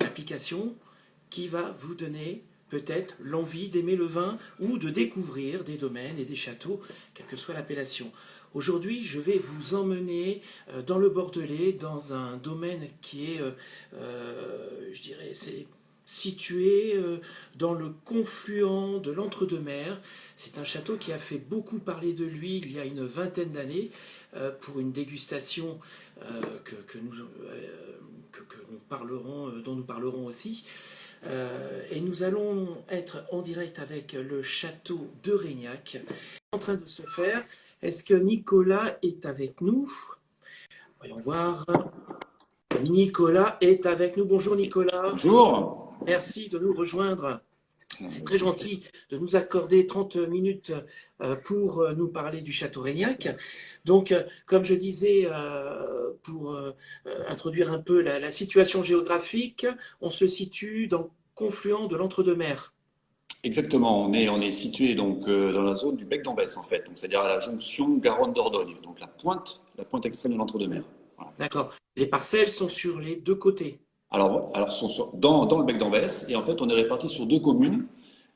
L'application qui va vous donner peut-être l'envie d'aimer le vin ou de découvrir des domaines et des châteaux, quelle que soit l'appellation. Aujourd'hui, je vais vous emmener dans le Bordelais, dans un domaine qui est, je dirais, c'est situé dans le confluent de l'Entre-deux-Mers. C'est un château qui a fait beaucoup parler de lui il y a une vingtaine d'années pour une dégustation dont nous parlerons aussi. Et nous allons être en direct avec le château de Reignac. En train de se faire. Est-ce que Nicolas est avec nous? Voyons voir. Nicolas est avec nous. Bonjour Nicolas. Bonjour. Merci de nous rejoindre. C'est très gentil de nous accorder 30 minutes pour nous parler du château Reignac. Donc, comme je disais, pour introduire un peu la situation géographique, on se situe dans le confluent de l'Entre-deux-Mers. Exactement, on est situé donc dans la zone du bec d'Ambès en fait, donc c'est-à-dire à la jonction Garonne-Dordogne, donc la pointe extrême de l'Entre-deux-Mers. Voilà. D'accord. Les parcelles sont sur les deux côtés. Alors dans le bec d'Ambès, et en fait on est répartis sur deux communes,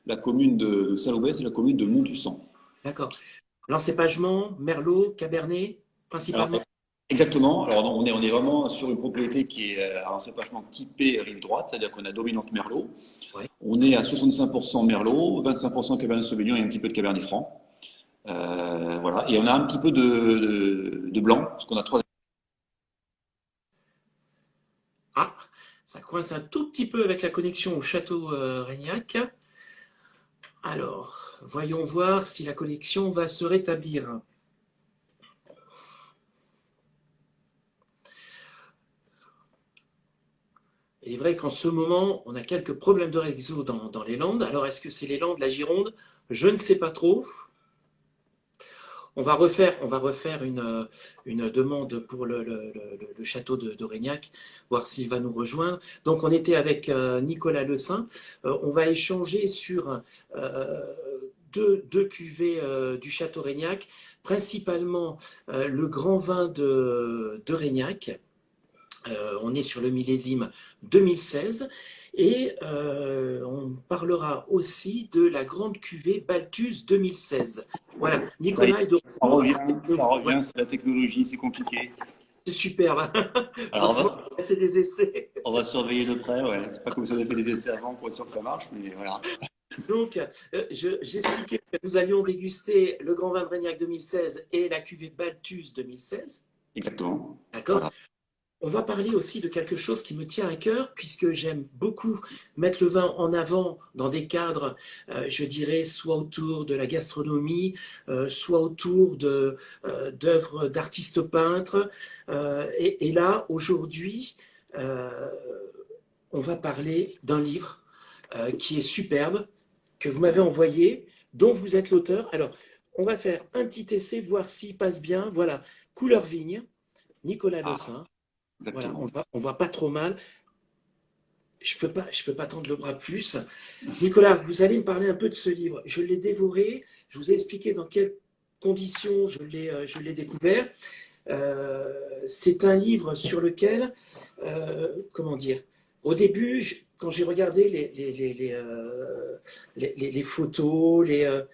la commune de Saint-Loubès et la commune de Montussan. D'accord. L'encépagement, Merlot, Cabernet, Alors, principalement. exactement, alors on est vraiment sur une propriété qui est à un cépagement typé rive droite, c'est-à-dire qu'on a dominante Merlot. Ouais. On est à 65% Merlot, 25% Cabernet Sauvignon et un petit peu de Cabernet Franc. Voilà, et on a un petit peu de blanc, parce qu'on a trois. Ah, ça coince un tout petit peu avec la connexion au château Reignac. Alors, voyons voir si la connexion va se rétablir. Il est vrai qu'en ce moment, on a quelques problèmes de réseau dans les Landes. Alors, est-ce que c'est les Landes, la Gironde? Je ne sais pas trop. On va refaire une demande pour le château de Reignac, voir s'il va nous rejoindre. Donc, on était avec Nicolas Lesaint. On va échanger sur deux cuvées du château Reignac, principalement le grand vin de Reignac. On est sur le millésime 2016 et on parlera aussi de la grande cuvée Balthus 2016. Voilà, Nicolas est de Ça revient, c'est la technologie, c'est compliqué. C'est superbe. Alors Franchement, on a fait des essais. on va surveiller de près, ouais. C'est pas comme si on avait fait des essais avant pour être sûr que ça marche, mais voilà. Donc, j'expliquais que nous allions déguster le grand vin de Reignac 2016 et la cuvée Balthus 2016. Exactement. D'accord? Voilà. On va parler aussi de quelque chose qui me tient à cœur, puisque j'aime beaucoup mettre le vin en avant dans des cadres, je dirais, soit autour de la gastronomie, soit autour d'œuvres d'artistes peintres. Et là, aujourd'hui, on va parler d'un livre qui est superbe, que vous m'avez envoyé, dont vous êtes l'auteur. Alors, on va faire un petit essai, voir s'il passe bien. Voilà, Couleur Vigne, Nicolas Lesaint. Voilà, on voit pas trop mal. Je peux pas tendre le bras plus. Nicolas, vous allez me parler un peu de ce livre. Je l'ai dévoré. Je vous ai expliqué dans quelles conditions je l'ai découvert. C'est un livre sur lequel, comment dire, au début, quand j'ai regardé les photos, je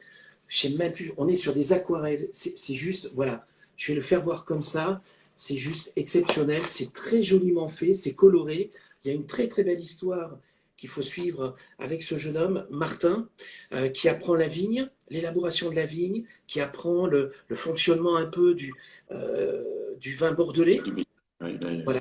sais même plus, on est sur des aquarelles. C'est juste, voilà, je vais le faire voir comme ça. C'est juste exceptionnel, c'est très joliment fait, c'est coloré. Il y a une très très belle histoire qu'il faut suivre avec ce jeune homme, Martin, qui apprend la vigne, l'élaboration de la vigne, qui apprend le fonctionnement un peu du vin bordelais. Voilà.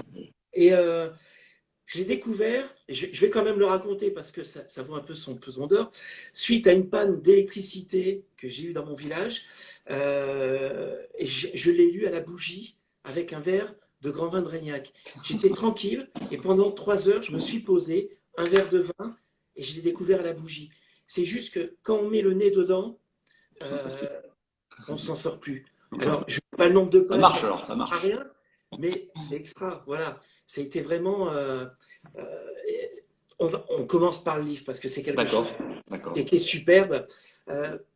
Et je l'ai découvert, et je vais quand même le raconter parce que ça vaut un peu son pesant d'or, suite à une panne d'électricité que j'ai eue dans mon village. Et je l'ai lu à la bougie avec un verre de grand vin de Reignac. J'étais tranquille et pendant 3 heures, je me suis posé, un verre de vin, et je l'ai découvert à la bougie. C'est juste que quand on met le nez dedans, on ne s'en sort plus. Alors, je ne sais pas le nombre de pages, Ça marche alors, ça marche. rien, mais c'est extra. Voilà, ça a été vraiment. On commence par le livre parce que c'est quelque chose qui est superbe.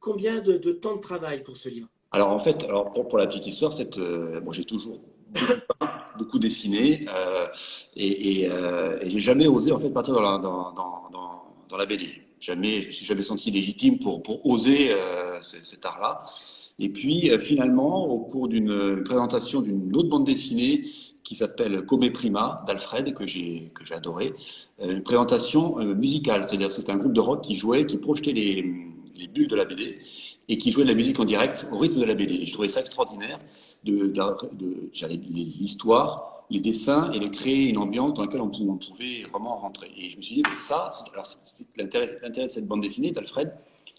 Combien de temps de travail pour ce livre? Alors en fait, pour la petite histoire, bon, j'ai toujours beaucoup dessiné et j'ai jamais osé en fait partir dans la BD. Jamais, je me suis jamais senti légitime pour oser cet art-là. Et puis finalement, au cours d'une présentation d'une autre bande dessinée qui s'appelle Come Prima d'Alfred que j'ai adoré, une présentation musicale, c'est-à-dire c'est un groupe de rock qui jouait, qui projetait les bulles de la BD et qui jouait de la musique en direct au rythme de la BD. Et je trouvais ça extraordinaire l'histoire, les dessins et de créer une ambiance dans laquelle on pouvait vraiment rentrer. Et je me suis dit, mais ça, l'intérêt de cette bande dessinée d'Alfred,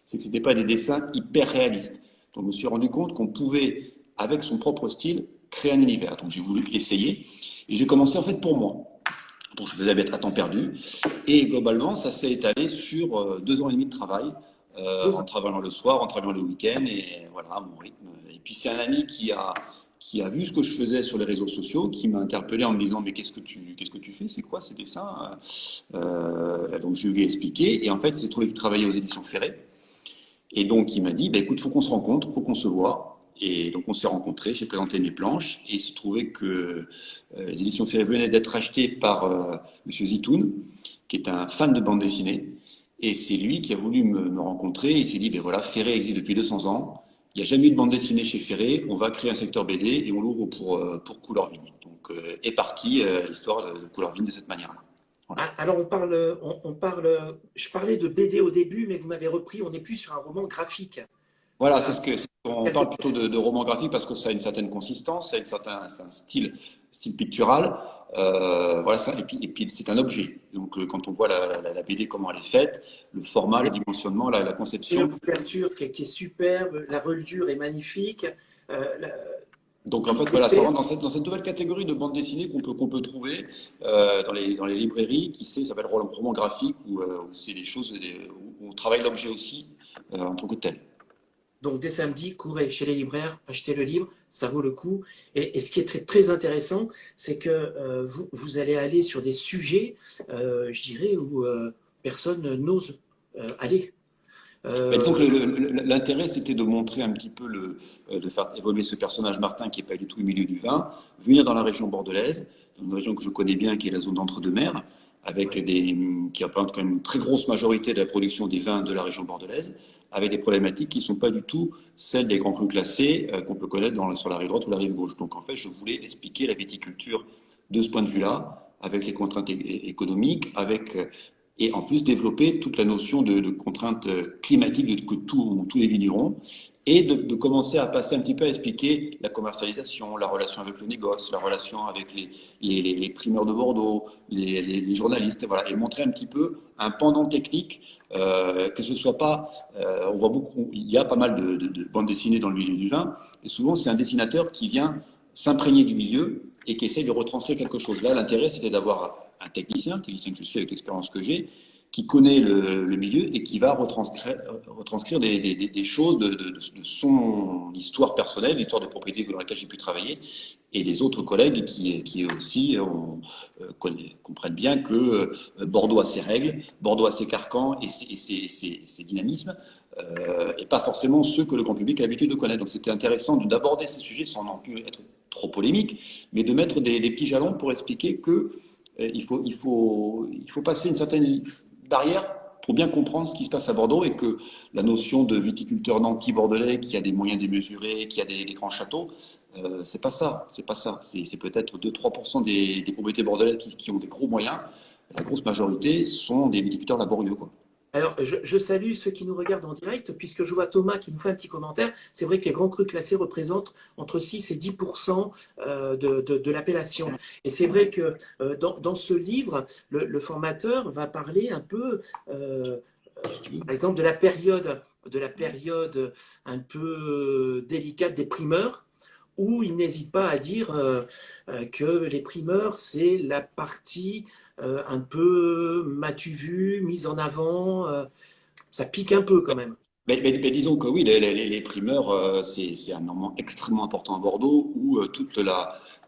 c'est que c'était pas des dessins hyper réalistes. Donc je me suis rendu compte qu'on pouvait, avec son propre style, créer un univers. Donc j'ai voulu essayer et j'ai commencé en fait pour moi. Donc je faisais à temps perdu et globalement ça s'est étalé sur 2 ans et demi de travail en travaillant le soir, en travaillant le week-end et voilà à mon rythme. Et puis c'est un ami qui a vu ce que je faisais sur les réseaux sociaux, qui m'a interpellé en me disant mais qu'est-ce que tu fais, c'est quoi ces dessins donc je lui ai expliqué et en fait il s'est trouvé qu'il travaillait aux éditions Ferré et donc il m'a dit bah, écoute faut qu'on se rencontre, faut qu'on se voit. Et donc on s'est rencontrés, j'ai présenté mes planches et il se trouvait que les éditions Ferré venaient d'être achetées par Monsieur Zitoun, qui est un fan de bande dessinée. Et c'est lui qui a voulu me rencontrer. Il s'est dit, ben voilà, Ferré existe depuis 200 ans. Il n'y a jamais eu de bande dessinée chez Ferré. On va créer un secteur BD et on l'ouvre pour Couleur Vigne. Donc est partie l'histoire de Couleur Vigne de cette manière-là. Voilà. Alors je parlais de BD au début, mais vous m'avez repris, on n'est plus sur un roman graphique. Voilà, on parle plutôt de roman graphique parce que ça a une certaine consistance, ça a c'est un style pictural. Voilà, et puis c'est un objet. Donc quand on voit la BD, comment elle est faite, le format, le dimensionnement, la Et conception. la couverture qui est superbe, la reliure est magnifique. La- Donc en fait, voilà, ça rentre dans cette nouvelle catégorie de bande dessinée qu'on peut trouver dans les librairies, qui s'appelle roman graphique, où c'est des choses où on travaille l'objet aussi en tant que tel. Donc dès samedi, courez chez les libraires, achetez le livre, ça vaut le coup. Et ce qui est très, très intéressant, c'est que vous allez aller sur des sujets, je dirais, où personne n'ose aller. Mais disons que Euh, l'intérêt, c'était de montrer un petit peu, de faire évoluer ce personnage Martin qui n'est pas du tout au milieu du vin, venir dans la région bordelaise, dans une région que je connais bien, qui est la zone d'entre-deux-mers, ouais. qui représente quand même une très grosse majorité de la production des vins de la région bordelaise, avec des problématiques qui ne sont pas du tout celles des grands crus classés qu'on peut connaître sur la rive droite ou la rive gauche. Donc en fait, je voulais expliquer la viticulture de ce point de vue-là, avec les contraintes économiques, et en plus développer toute la notion de contraintes climatiques que tous les vignerons, et de commencer à passer un petit peu à expliquer la commercialisation, la relation avec le négoce, la relation avec les primeurs de Bordeaux, les journalistes, voilà, et montrer un petit peu un pendant technique, que ce soit pas, on voit beaucoup, il y a pas mal de bandes dessinées dans le milieu du vin, et souvent c'est un dessinateur qui vient s'imprégner du milieu et qui essaie de retranscrire quelque chose. Là, l'intérêt, c'était d'avoir un technicien que je suis avec l'expérience que j'ai, qui connaît le milieu et qui va retranscrire des choses de son histoire personnelle, l'histoire de propriété dans laquelle j'ai pu travailler, et des autres collègues qui aussi comprennent bien que Bordeaux a ses règles, Bordeaux a ses carcans et ses dynamismes, et pas forcément ceux que le grand public a l'habitude de connaître. Donc c'était intéressant d'aborder ces sujets sans non plus être trop polémique, mais de mettre des petits jalons pour expliquer que il faut passer une certaine barrière pour bien comprendre ce qui se passe à Bordeaux et que la notion de viticulteur nanti bordelais qui a des moyens démesurés, qui a des grands châteaux, c'est pas ça. C'est pas ça. C'est peut-être 2-3% des propriétés bordelaises qui ont des gros moyens. La grosse majorité sont des viticulteurs laborieux, quoi. Alors, je salue ceux qui nous regardent en direct, puisque je vois Thomas qui nous fait un petit commentaire. C'est vrai que les grands crus classés représentent entre 6 et 10% de l'appellation. Et c'est vrai que dans ce livre, le formateur va parler un peu, par exemple, de la période un peu délicate des primeurs, où il n'hésite pas à dire que les primeurs, c'est la partie un peu m'as-tu vu, mise en avant, ça pique un peu quand même. Mais disons que oui, les primeurs, c'est un moment extrêmement important à Bordeaux où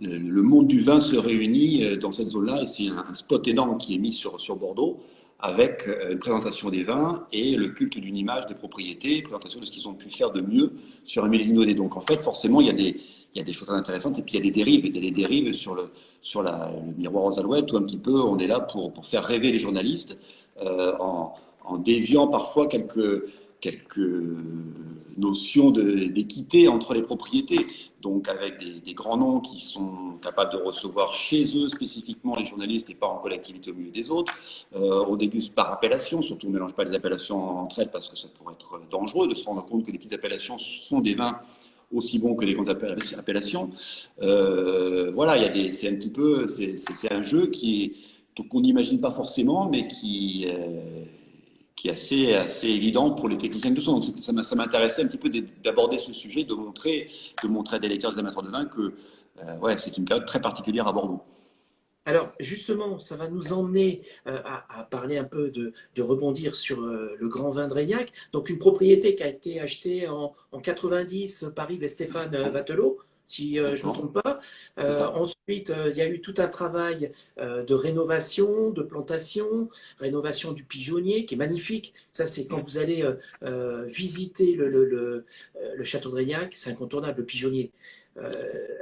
le monde du vin se réunit dans cette zone-là et c'est un spot énorme qui est mis sur Bordeaux avec une présentation des vins et le culte d'une image des propriétés, présentation de ce qu'ils ont pu faire de mieux sur un millésime donné. Donc en fait, forcément, il y a des choses intéressantes et puis il y a des dérives. Il y a des dérives le miroir aux alouettes où un petit peu on est là pour faire rêver les journalistes en déviant parfois quelques notions d'équité entre les propriétés. Donc avec des grands noms qui sont capables de recevoir chez eux spécifiquement les journalistes et pas en collectivité au milieu des autres. On déguste par appellation, surtout on ne mélange pas les appellations entre elles parce que ça pourrait être dangereux de se rendre compte que les petites appellations sont des vins aussi bons que les grandes appellations. Voilà, c'est un petit peu, c'est un jeu qu'on n'imagine pas forcément, mais qui est assez évident pour les techniciens de son. Donc ça m'intéressait un petit peu d'aborder ce sujet, de montrer à des lecteurs et des amateurs de vin que ouais, c'est une période très particulière à Bordeaux. Alors justement, ça va nous emmener à parler un peu de rebondir sur le Grand Vin de Régnac. Donc une propriété qui a été achetée en 90, Paris de Stéphane Vatelot, si je ne me trompe pas. Ensuite, il y a eu tout un travail de rénovation, de plantation, rénovation du pigeonnier, qui est magnifique. Ça, c'est quand vous allez visiter le château de Régnac, c'est incontournable, le pigeonnier.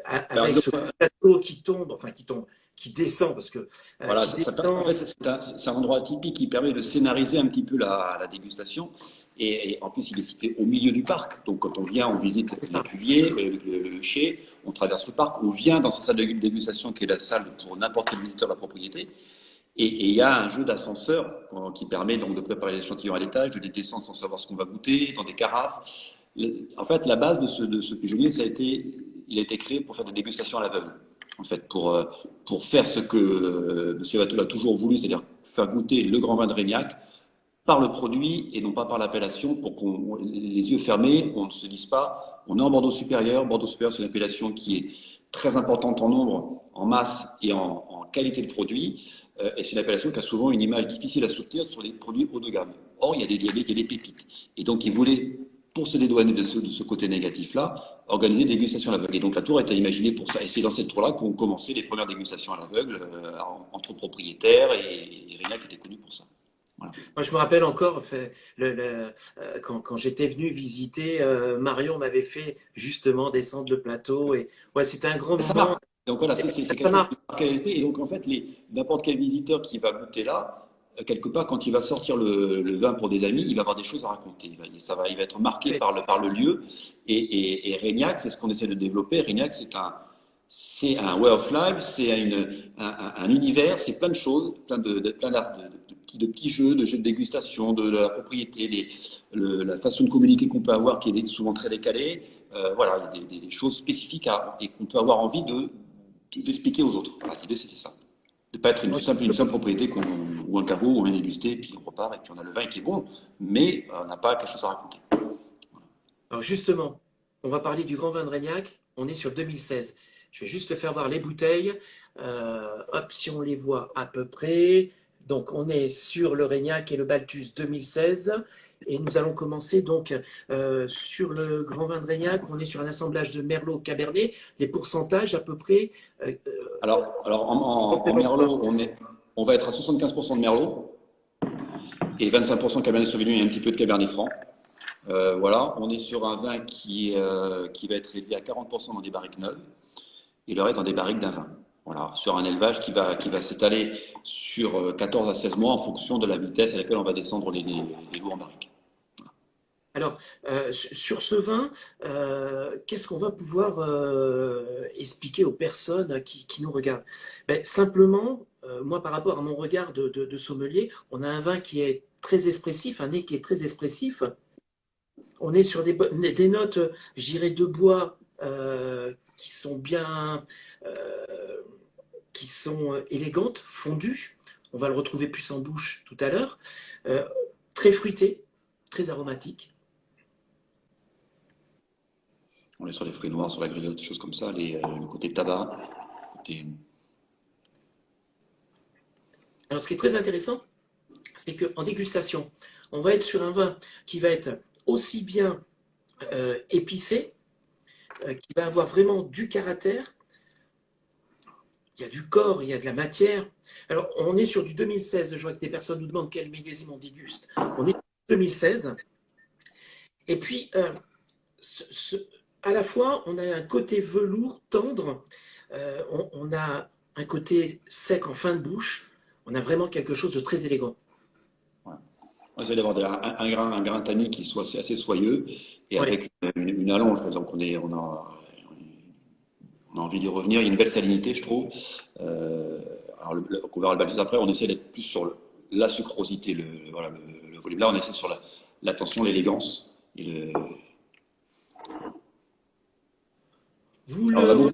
Avec ce plateau qui tombe, enfin qui tombe, qui descend, parce que voilà, en fait, c'est un endroit atypique qui permet de scénariser un petit peu la dégustation. Et en plus, il est situé au milieu du parc. Donc, quand on vient, on visite les cuviers, le chai, on traverse le parc, on vient dans cette salle de dégustation qui est la salle pour n'importe quel visiteur de la propriété. Et il y a un jeu d'ascenseur qui permet donc de préparer les échantillons à l'étage, de les descendre sans savoir ce qu'on va goûter, dans des carafes. En fait, la base de ce pigeonnier, il a été créé pour faire des dégustations à l'aveugle. En fait, pour faire ce que M. Vatelot a toujours voulu, c'est-à-dire faire goûter le grand vin de Régnac par le produit et non pas par l'appellation, pour qu'on, les yeux fermés, on ne se dise pas, on est en Bordeaux supérieur. Bordeaux supérieur, c'est une appellation qui est très importante en nombre, en masse et en qualité de produit. Et c'est une appellation qui a souvent une image difficile à soutenir sur les produits haut de gamme. Or, il y a des pépites. Et donc, il voulait, pour se dédouaner de ce côté négatif-là, organiser des dégustations à l'aveugle. Et donc, la tour a été imaginée pour ça. Et c'est dans cette tour-là qu'ont commencé les premières dégustations à l'aveugle entre propriétaires, et Régnac était connu pour ça. Voilà. Moi, je me rappelle encore, quand j'étais venu visiter, Marion m'avait fait justement descendre le plateau. Et ouais, c'était un grand moment. Donc voilà, c'est quelque chose de qualité. Et donc en fait, n'importe quel visiteur qui va goûter là, quelque part, quand il va sortir le vin pour des amis, il va avoir des choses à raconter. Il va être marqué par le lieu. Et Régnac, c'est ce qu'on essaie de développer. Régnac, c'est un way of life, c'est un univers, c'est plein de choses, plein de petits jeux, de jeux de dégustation, de la propriété, la façon de communiquer qu'on peut avoir qui est souvent très décalée. Voilà, il y a des choses spécifiques et qu'on peut avoir envie d'expliquer aux autres. Voilà, l'idée, c'était ça. De ne pas être une simple propriété ou un caveau où on vient déguster, puis on repart, et puis on a le vin qui est bon, mais on n'a pas quelque chose à raconter. Voilà. Alors justement, on va parler du Grand Vin de Régnac. On est sur 2016. Je vais juste te faire voir les bouteilles. Hop, si on les voit à peu près. Donc, on est sur le Régnac et le Balthus 2016. Et nous allons commencer donc sur le Grand Vin de Régnac. On est sur un assemblage de Merlot Cabernet. Les pourcentages à peu près. Alors en Merlot, on va être à 75% de Merlot et 25% Cabernet Sauvignon et un petit peu de Cabernet Franc. Voilà, on est sur un vin qui va être élevé à 40% dans des barriques neuves et le reste dans des barriques d'un vin. Voilà, sur un élevage qui va s'étaler sur 14 à 16 mois en fonction de la vitesse à laquelle on va descendre les lots en barrique. Voilà. Alors, sur ce vin, qu'est-ce qu'on va pouvoir expliquer aux personnes qui nous regardent? Ben, simplement, moi, par rapport à mon regard de sommelier, on a un vin qui est très expressif, un nez qui est très expressif. On est sur des notes, je dirais, de bois qui sont bien, qui sont élégantes, fondues. On va le retrouver plus en bouche tout à l'heure. Très fruité, très aromatique. On est sur les fruits noirs, sur la griotte, des choses comme ça, le côté tabac. Alors, ce qui est très intéressant, c'est qu'en dégustation, on va être sur un vin qui va être aussi bien épicé, qui va avoir vraiment du caractère, il y a du corps, il y a de la matière. Alors, on est sur du 2016. Je vois que des personnes nous demandent quel millésime on déguste. On est sur 2016. Et puis, à la fois, on a un côté velours tendre, on a un côté sec en fin de bouche. On a vraiment quelque chose de très élégant. Ouais. On essaie d'avoir un grain tannique qui soit assez soyeux et Ouais. avec une allonge. Donc on a envie d'y revenir. Il y a une belle salinité, je trouve. Alors on verra le Balthus après. On essaie d'être plus sur la sucrosité, voilà, le volume. Là, on essaie sur l'attention, l'élégance. Vous Alors, la le, bouche.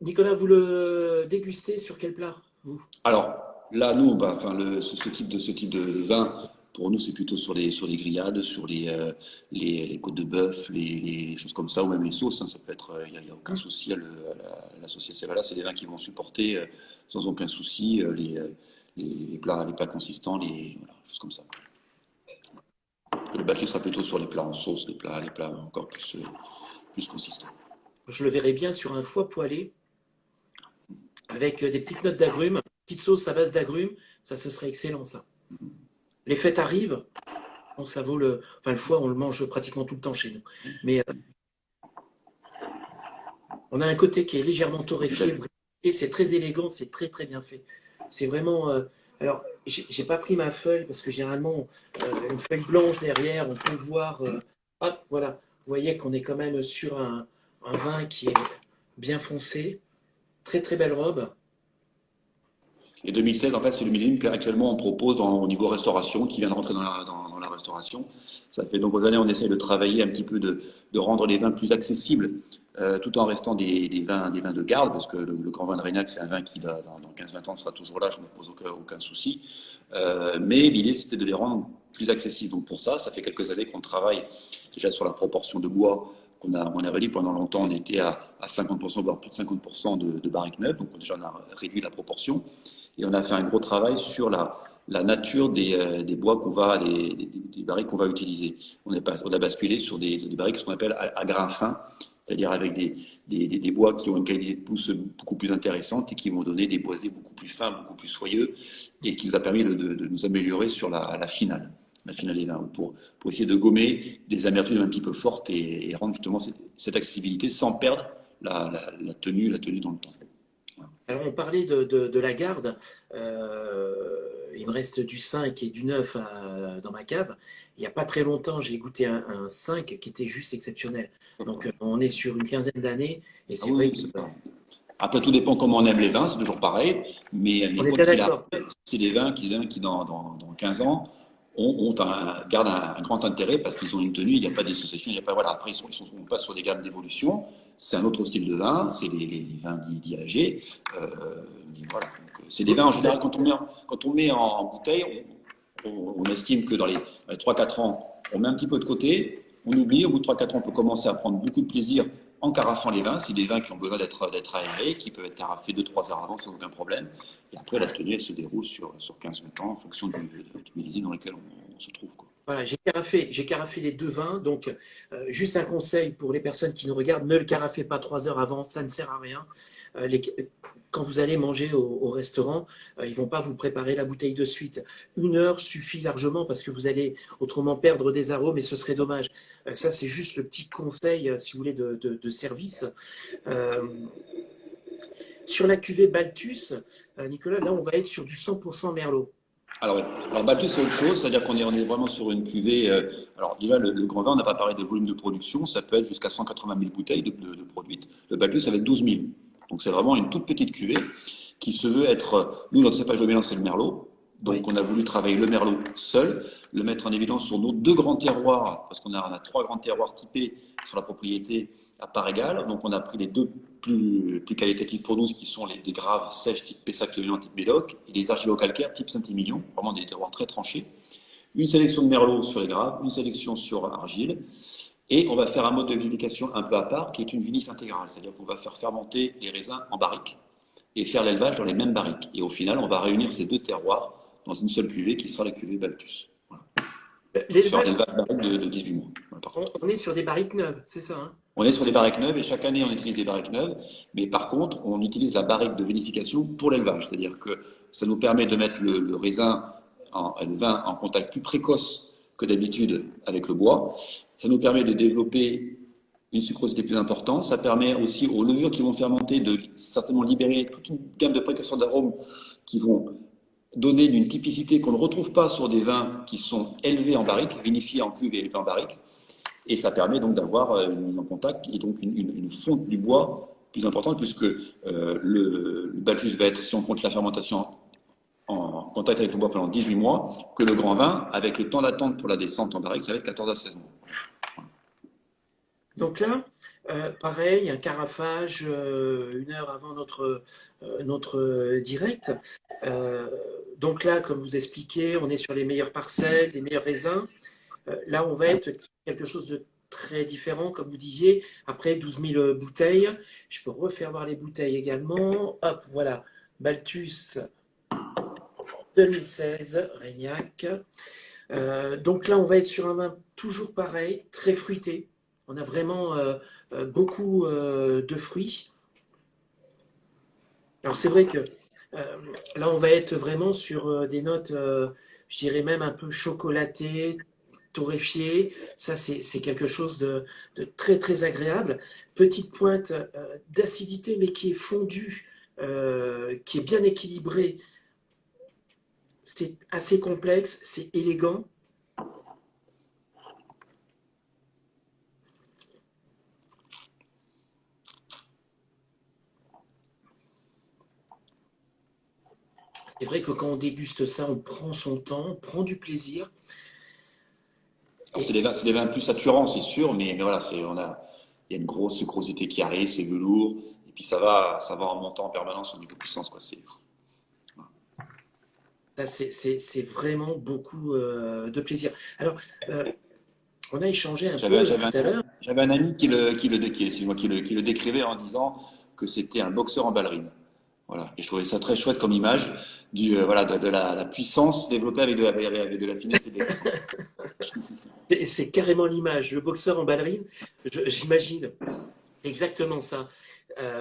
Nicolas, vous le dégustez sur quel plat, vous? Alors, là, nous, bah, enfin, ce type de vin, pour nous, c'est plutôt sur les grillades, sur les côtes de bœuf, les choses comme ça, ou même les sauces, hein, ça peut être, il n'y a aucun souci à l'associer à ces vins-là. C'est des vins qui vont supporter sans aucun souci les plats consistants, voilà, choses comme ça. Le Bacchus sera plutôt sur les plats en sauce, les plats encore plus consistants. Je le verrais bien sur un foie poêlé avec des petites notes d'agrumes, petite sauce à base d'agrumes. Ça, ce serait excellent, ça. Les fêtes arrivent. Bon, ça vaut le. Enfin, le foie, on le mange pratiquement tout le temps chez nous. Mais on a un côté qui est légèrement torréfié. Et c'est très élégant, c'est très, très bien fait. C'est vraiment. Alors, j'ai pas pris ma feuille parce que généralement, une feuille blanche derrière, on peut voir. Hop, voilà. Vous voyez qu'on est quand même sur un vin qui est bien foncé. Très, très belle robe. Et 2016, en fait, c'est le millésime qu'actuellement on propose au niveau restauration, qui vient de rentrer dans la restauration. Ça fait de nombreuses années, on essaie de travailler un petit peu, de rendre les vins plus accessibles, tout en restant des vins de garde, parce que le grand vin de Reynac, c'est un vin qui, dans 15-20 ans, sera toujours là, je ne me pose aucun souci. Mais l'idée, c'était de les rendre plus accessibles. Donc pour ça, ça fait quelques années qu'on travaille déjà sur la proportion de bois on avait dit pendant longtemps, on était à 50%, voire plus de 50% de barriques neuves. Donc déjà, on a réduit la proportion. Et on a fait un gros travail sur la nature des bois des barriques qu'on va utiliser. On a basculé sur des barriques qu'on appelle à grain fin, c'est-à-dire avec des bois qui ont une qualité de pousse beaucoup plus intéressante et qui vont donner des boisés beaucoup plus fins, beaucoup plus soyeux, et qui nous a permis de nous améliorer sur la finale des vins, pour essayer de gommer les amertumes un petit peu fortes et rendre justement cette accessibilité sans perdre la tenue dans le temps. Alors, on parlait de la garde. Il me reste du 5 et du 9 dans ma cave. Il n'y a pas très longtemps, j'ai goûté un 5 qui était juste exceptionnel. Donc, on est sur une quinzaine d'années. Et c'est vrai que. Après, tout dépend comment on aime les vins, c'est toujours pareil. Mais On est bien d'accord. c'est des vins qui dans 15 ans, gardent un grand intérêt parce qu'ils ont une tenue, il n'y a pas d'association, il n'y a pas, voilà. Après, on passe sur des gammes d'évolution, c'est un autre style de vin, c'est les vins dits âgés. Voilà. C'est des vins, en général, quand on met en bouteille, on estime que dans les 3-4 ans, on met un petit peu de côté, on oublie, au bout de 3-4 ans, on peut commencer à prendre beaucoup de plaisir en carafant les vins. C'est des vins qui ont besoin d'être aérés, qui peuvent être carafés 2-3 heures avant sans aucun problème. Et après, la tenue, elle se déroule sur 15-20 ans en fonction du millésime dans lequel on se trouve, quoi. Voilà, j'ai carafé les deux vins. Donc, juste un conseil pour les personnes qui nous regardent, ne le carafez pas 3 heures avant, ça ne sert à rien. Quand vous allez manger au restaurant, ils ne vont pas vous préparer la bouteille de suite. 1 heure suffit largement parce que vous allez autrement perdre des arômes et ce serait dommage. Ça, c'est juste le petit conseil, si vous voulez, de service. Sur la cuvée Balthus, Nicolas, là, on va être sur du 100% Merlot. Alors Balthus, c'est autre chose, c'est-à-dire qu'on est vraiment sur une cuvée. Alors déjà, le grand vin, on n'a pas parlé de volume de production, ça peut être jusqu'à 180 000 bouteilles de produites. Le Balthus avec 12 000. Donc c'est vraiment une toute petite cuvée qui se veut être. Nous, notre cépage dominant, c'est le Merlot. Donc Oui. on a voulu travailler le Merlot seul, le mettre en évidence sur nos 2 grands terroirs, parce qu'on a 3 grands terroirs typés sur la propriété à part égale. Donc on a pris les 2 plus qualitatifs pour nous, qui sont des graves sèches type Pessac-Léognan, type Médoc, et les argilo-calcaires type Saint-Émilion, vraiment des terroirs très tranchés. Une sélection de Merlot sur les graves, une sélection sur argile, et on va faire un mode de vinification un peu à part, qui est une vinif intégrale, c'est-à-dire qu'on va faire fermenter les raisins en barrique et faire l'élevage dans les mêmes barriques. Et au final, on va réunir ces 2 terroirs dans une seule cuvée qui sera la cuvée Balthus. Voilà. Sur un élevage barrique de 18 mois. Voilà. On est sur des barriques neuves, c'est ça, hein? On est sur des barriques neuves et chaque année on utilise des barriques neuves, mais par contre on utilise la barrique de vinification pour l'élevage, c'est-à-dire que ça nous permet de mettre le raisin, le vin en contact plus précoce que d'habitude avec le bois. Ça nous permet de développer une sucrosité plus importante. Ça permet aussi aux levures qui vont fermenter de certainement libérer toute une gamme de précurseurs d'arômes qui vont donner une typicité qu'on ne retrouve pas sur des vins qui sont élevés en barrique, vinifiés en cuve et élevés en barrique. Et ça permet donc d'avoir une mise en contact et donc une fonte du bois plus importante puisque le Balthus va être, si on compte la fermentation en contact avec le bois pendant 18 mois, que le grand vin, avec le temps d'attente pour la descente en barrique, ça va être 14 à 16 mois. Donc là, pareil, un carafage 1 heure avant notre direct. Donc là, comme vous expliquez, on est sur les meilleures parcelles, les meilleurs raisins. Là, on va être sur quelque chose de très différent, comme vous disiez. Après 12 000 bouteilles, je peux refaire voir les bouteilles également. Hop, voilà, Balthus 2016, Régnac. Donc là, on va être sur un vin toujours pareil, très fruité. On a vraiment beaucoup de fruits. Alors c'est vrai que là, on va être vraiment sur des notes, je dirais même un peu chocolatées, torréfiées. Ça, c'est quelque chose de très, très agréable. Petite pointe d'acidité, mais qui est fondue, qui est bien équilibrée. C'est assez complexe, c'est élégant. C'est vrai que quand on déguste ça, on prend son temps, on prend du plaisir. Alors, c'est des vins plus saturants, c'est sûr, mais voilà, il y a une grosse sucrosité qui arrive, c'est velours, et puis ça va en montant en permanence au niveau puissance, quoi. C'est vraiment beaucoup de plaisir. Alors, on a échangé un peu tout à l'heure. J'avais un ami qui le décrivait en disant que c'était un boxeur en ballerine. Voilà. Et je trouvais ça très chouette comme image voilà, de la puissance développée avec de la finesse et de l'expérience. C'est carrément l'image. Le boxeur en ballerine, j'imagine exactement ça.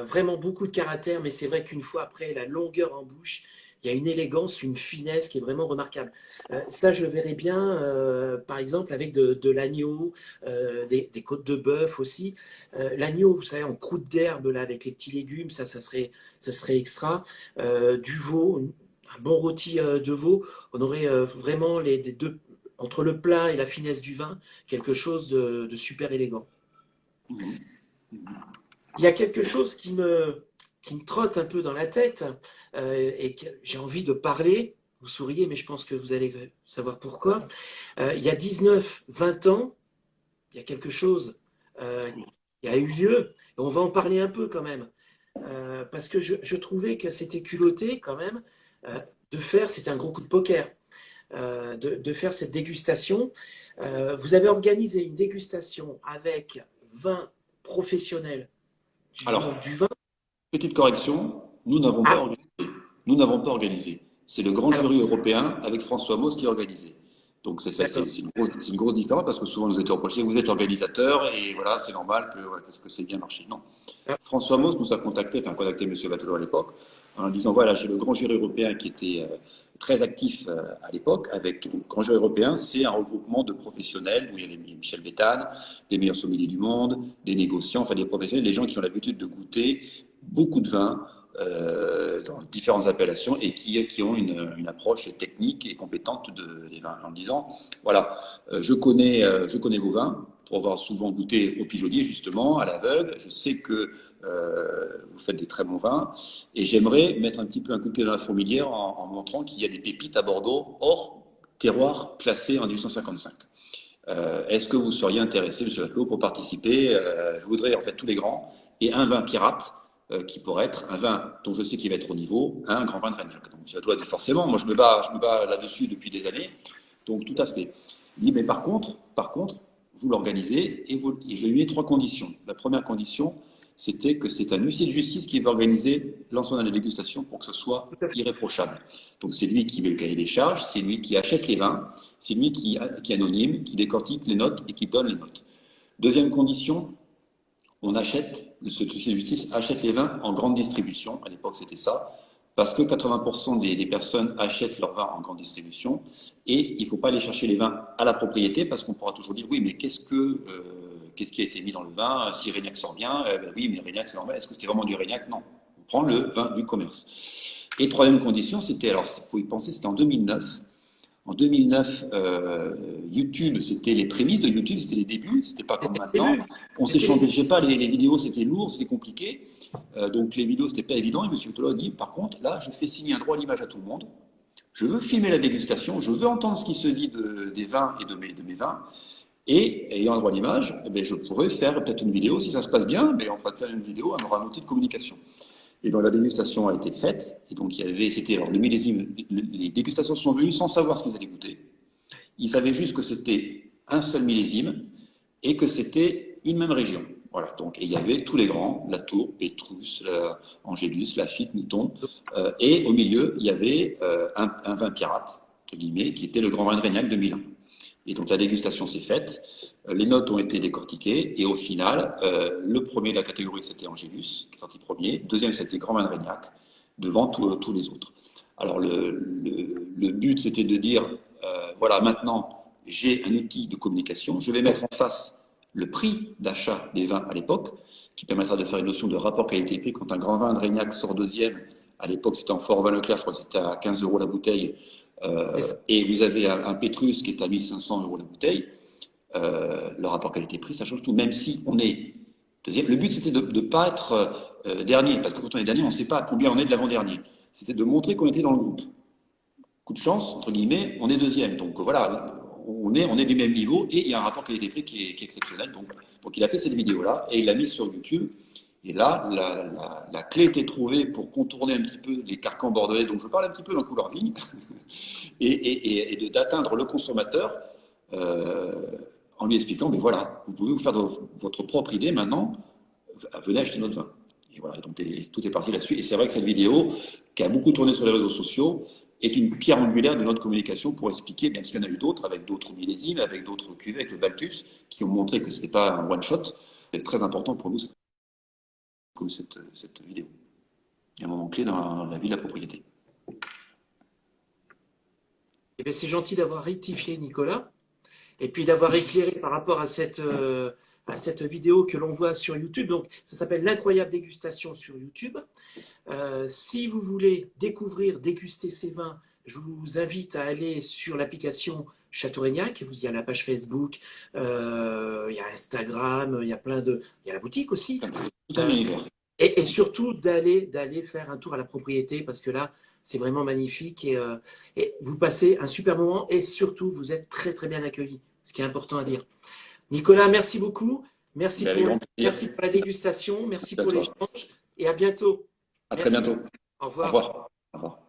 Vraiment beaucoup de caractère, mais c'est vrai qu'une fois après, la longueur en bouche, il y a une élégance, une finesse qui est vraiment remarquable. Ça, je le verrais bien, par exemple, avec de l'agneau, des côtes de bœuf aussi. L'agneau, vous savez, en croûte d'herbe, là, avec les petits légumes, ça serait extra. Du veau, un bon rôti de veau, on aurait vraiment les deux, entre le plat et la finesse du vin, quelque chose de super élégant. Il y a quelque chose qui me trotte un peu dans la tête et que j'ai envie de parler. Vous souriez, mais je pense que vous allez savoir pourquoi. Il y a 19-20 ans, il y a quelque chose qui a eu lieu, et on va en parler un peu quand même, parce que je trouvais que c'était culotté quand même de faire, c'était un gros coup de poker, de faire cette dégustation. Vous avez organisé une dégustation avec 20 professionnels Alors, du vin. petite correction, nous n'avons pas organisé. Nous n'avons pas organisé. C'est le grand jury européen avec François Mos qui a organisé. Donc c'est une grosse différence parce que souvent nous étions reproché, vous êtes organisateur et voilà, c'est normal qu'est-ce que c'est bien marché. Non. François Mos nous a contacté M. Vatelot à l'époque, en disant voilà, j'ai le grand jury européen qui était très actif à l'époque. Avec le grand jury européen, c'est un regroupement de professionnels où il y avait Michel Béthane, les meilleurs sommeliers du monde, des négociants, enfin des professionnels, des gens qui ont l'habitude de goûter beaucoup de vins dans différentes appellations et qui ont une approche technique et compétente des vins, en disant voilà, je connais vos vins pour avoir souvent goûté au pigeonnier justement à l'aveugle, je sais que vous faites des très bons vins et j'aimerais mettre un petit peu un coup de pied dans la fourmilière en montrant qu'il y a des pépites à Bordeaux hors terroir classé en 1855. Est-ce que vous seriez intéressé, M. Vatelot, pour participer je voudrais en fait tous les grands et un vin pirate qui pourrait être un vin dont je sais qu'il va être au niveau, un grand vin de Régnac. Donc, ça doit être forcément, moi je me bats là-dessus depuis des années, donc tout à fait. Il dit, mais par contre, vous l'organisez et je lui ai 3 conditions. La première condition, c'était que c'est un huissier de justice qui va organiser l'ensemble de la dégustation pour que ce soit irréprochable. Donc c'est lui qui met le cahier des charges, c'est lui qui achète les vins, c'est lui qui est anonyme, qui décortique les notes et qui donne les notes. Deuxième condition, ce société de justice achète les vins en grande distribution. À l'époque, c'était ça. Parce que 80% des personnes achètent leurs vins en grande distribution et il ne faut pas aller chercher les vins à la propriété parce qu'on pourra toujours dire oui, mais qu'est-ce qui a été mis dans le vin? Si Régnac sort bien, ben oui, mais Régnac c'est normal. Est-ce que c'était vraiment du Régnac? Non. On prend le vin du commerce. Et troisième condition, c'était, alors il faut y penser, c'était en 2009. En 2009, YouTube, c'était les prémices de YouTube, c'était les débuts, c'était pas comme maintenant. On s'échangeait pas, les vidéos c'était lourd, c'était compliqué. Donc les vidéos c'était pas évident. Et M. Tolo a dit, par contre, là, je fais signer un droit à l'image à tout le monde. Je veux filmer la dégustation, je veux entendre ce qui se dit des vins et de mes vins. Et ayant un droit d'image, eh je pourrais faire peut-être une vidéo, si ça se passe bien, mais on va faire une vidéo, on aura un outil de communication. Et donc la dégustation a été faite, et donc c'était alors le millésime, les dégustations sont venues sans savoir ce qu'ils allaient goûter. Ils savaient juste que c'était un seul millésime et que c'était une même région. Voilà, donc et il y avait tous les grands, la Tour, Pétrus, Angélus, Lafite, Mouton, et au milieu il y avait un vin pirate, entre guillemets, qui était le grand vin de Régnac 2001. Et donc la dégustation s'est faite, les notes ont été décortiquées, et au final, le premier de la catégorie c'était Angélus, qui est sorti premier, deuxième c'était Grand Vin de Régnac, devant tous les autres. Alors le but c'était de dire, voilà, maintenant j'ai un outil de communication, je vais mettre en face le prix d'achat des vins à l'époque, qui permettra de faire une notion de rapport qualité-prix. Quand un Grand Vin de Régnac sort deuxième, à l'époque c'était en Fort Vin Leclerc, je crois que c'était à 15 € la bouteille, et vous avez un Pétrus qui est à 1500 € la bouteille, le rapport qualité-prix, ça change tout, même si on est deuxième. Le but, c'était de ne pas être dernier, parce que quand on est dernier, on ne sait pas à combien on est de l'avant-dernier. C'était de montrer qu'on était dans le groupe. Coup de chance, entre guillemets, on est deuxième. Donc voilà, on est du même niveau, et il y a un rapport qualité-prix qui est exceptionnel. Donc il a fait cette vidéo-là, et il l'a mise sur YouTube. Et là, la clé était trouvée pour contourner un petit peu les carcans bordelais, dont je parle un petit peu dans Couleur Vigne, et d'atteindre le consommateur en lui expliquant, mais voilà, vous pouvez vous faire votre propre idée maintenant, venez acheter notre vin. Et voilà, donc tout est parti là-dessus. Et c'est vrai que cette vidéo, qui a beaucoup tourné sur les réseaux sociaux, est une pierre angulaire de notre communication pour expliquer, bien qu'il y en a eu d'autres, avec d'autres millésimes, avec d'autres cuvées, avec le Balthus, qui ont montré que ce n'était pas un one-shot. C'est très important pour nous, comme cette vidéo. Il y a un moment clé dans la vie de la propriété. Eh bien, c'est gentil d'avoir rectifié, Nicolas, et puis d'avoir éclairé par rapport à cette vidéo que l'on voit sur YouTube. Donc, ça s'appelle l'incroyable dégustation sur YouTube. Si vous voulez découvrir, déguster ces vins, je vous invite à aller sur l'application Château Régnac. Il y a la page Facebook, il y a Instagram, il y a il y a la boutique aussi. Tout un univers. Et surtout d'aller faire un tour à la propriété, parce que là, c'est vraiment magnifique, et vous passez un super moment, et surtout, vous êtes très très bien accueillis, ce qui est important à dire. Nicolas, merci beaucoup. Merci pour la dégustation, merci pour l'échange, et à bientôt. À très bientôt. Au revoir. Au revoir. Au revoir.